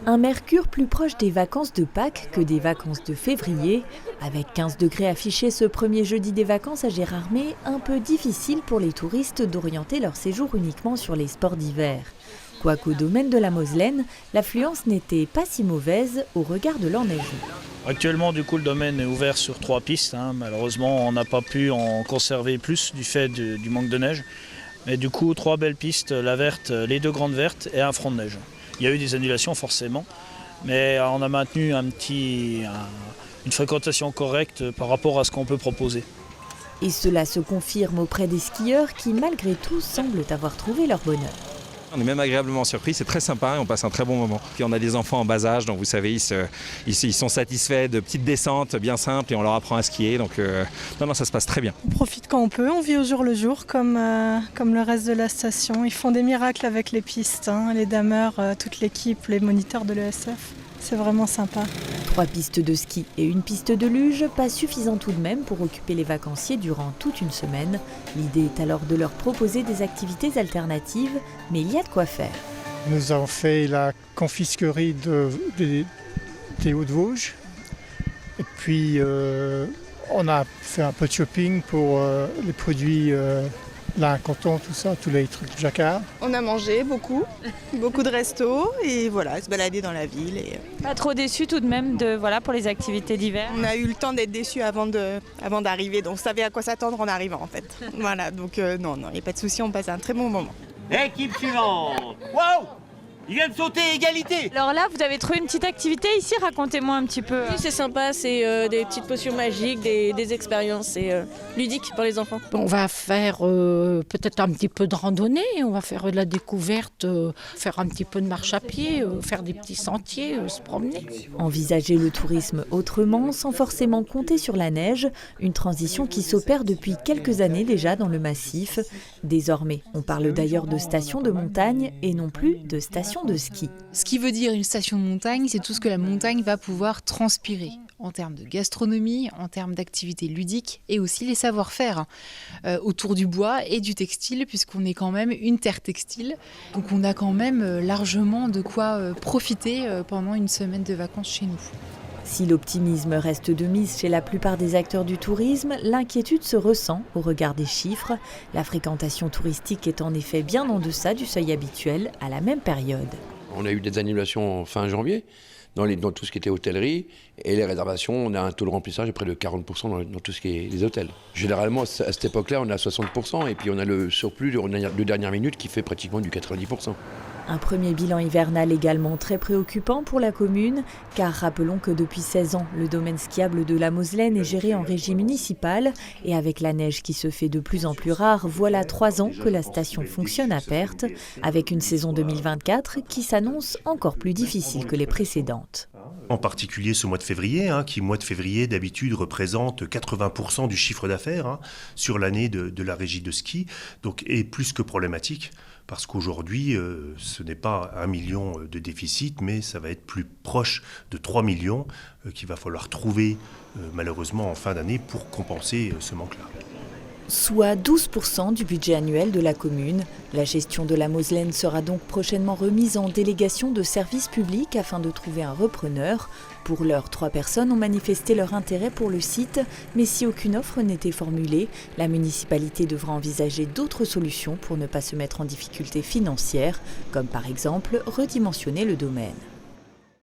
Un mercure plus proche des vacances de Pâques que des vacances de février. Avec 15 degrés affichés ce premier jeudi des vacances à Gérardmer, un peu difficile pour les touristes d'orienter leur séjour uniquement sur les sports d'hiver. Quoiqu'au domaine de la Moselaine, l'affluence n'était pas si mauvaise au regard de l'enneigement. Actuellement, le domaine est ouvert sur 3 pistes. Malheureusement, on n'a pas pu en conserver plus du fait du manque de neige. Mais du coup, 3 belles pistes, la verte, les 2 grandes vertes et un front de neige. Il y a eu des annulations forcément, mais on a maintenu une fréquentation correcte par rapport à ce qu'on peut proposer. Et cela se confirme auprès des skieurs qui, malgré tout, semblent avoir trouvé leur bonheur. On est même agréablement surpris, c'est très sympa et on passe un très bon moment. Puis on a des enfants en bas âge, donc vous savez, ils sont satisfaits de petites descentes bien simples et on leur apprend à skier. Donc non, ça se passe très bien. On profite quand on peut, on vit au jour le jour comme le reste de la station. Ils font des miracles avec les pistes, les dameurs, toute l'équipe, les moniteurs de l'ESF. C'est vraiment sympa. 3 pistes de ski et une piste de luge, pas suffisant tout de même pour occuper les vacanciers durant toute une semaine. L'idée est alors de leur proposer des activités alternatives, mais il y a de quoi faire. Nous avons fait la confisquerie des Hauts-de-Vosges. Et puis on a fait un peu de shopping pour les produits lin, coton, tout ça, tous les trucs jacquard. On a mangé beaucoup de restos et voilà, se balader dans la ville. Pas trop déçus tout de même pour les activités d'hiver. On a eu le temps d'être déçus avant d'arriver, donc on savait à quoi s'attendre en arrivant en fait. Voilà, donc non, il n'y a pas de souci, on passe un très bon moment. Équipe suivante. Waouh! Il vient de sauter égalité. Alors là, vous avez trouvé une petite activité ici, racontez-moi un petit peu. Oui, c'est sympa, c'est des petites potions magiques, des expériences ludiques pour les enfants. On va faire peut-être un petit peu de randonnée, on va faire de la découverte, faire un petit peu de marche à pied, faire des petits sentiers, se promener. Envisager le tourisme autrement, sans forcément compter sur la neige, une transition qui s'opère depuis quelques années déjà dans le massif. Désormais, on parle d'ailleurs de station de montagne et non plus de station de ski. Ce qui veut dire une station de montagne, c'est tout ce que la montagne va pouvoir transpirer en termes de gastronomie, en termes d'activités ludiques et aussi les savoir-faire autour du bois et du textile, puisqu'on est quand même une terre textile. Donc on a quand même largement de quoi profiter pendant une semaine de vacances chez nous. Si l'optimisme reste de mise chez la plupart des acteurs du tourisme, l'inquiétude se ressent au regard des chiffres. La fréquentation touristique est en effet bien en deçà du seuil habituel à la même période. On a eu des annulations fin janvier dans tout ce qui était hôtellerie et les réservations, on a un taux de remplissage de près de 40% dans tout ce qui est les hôtels. Généralement, à cette époque-là, on a 60% et puis on a le surplus de dernière minute qui fait pratiquement du 90%. Un premier bilan hivernal également très préoccupant pour la commune, car rappelons que depuis 16 ans, le domaine skiable de la Moselaine est géré en régie municipale et avec la neige qui se fait de plus en plus rare, voilà 3 ans que la station fonctionne à perte, avec une saison 2024 qui s'annonce encore plus difficile que les précédentes. En particulier ce mois de février, qui mois de février d'habitude représente 80% du chiffre d'affaires sur l'année de la régie de ski, donc est plus que problématique. Parce qu'aujourd'hui, ce n'est pas 1 million de déficit, mais ça va être plus proche de 3 millions qu'il va falloir trouver malheureusement en fin d'année pour compenser ce manque-là. Soit 12% du budget annuel de la commune. La gestion de la Moselaine sera donc prochainement remise en délégation de services publics afin de trouver un repreneur. Pour l'heure, 3 personnes ont manifesté leur intérêt pour le site, mais si aucune offre n'était formulée, la municipalité devra envisager d'autres solutions pour ne pas se mettre en difficulté financière, comme par exemple redimensionner le domaine.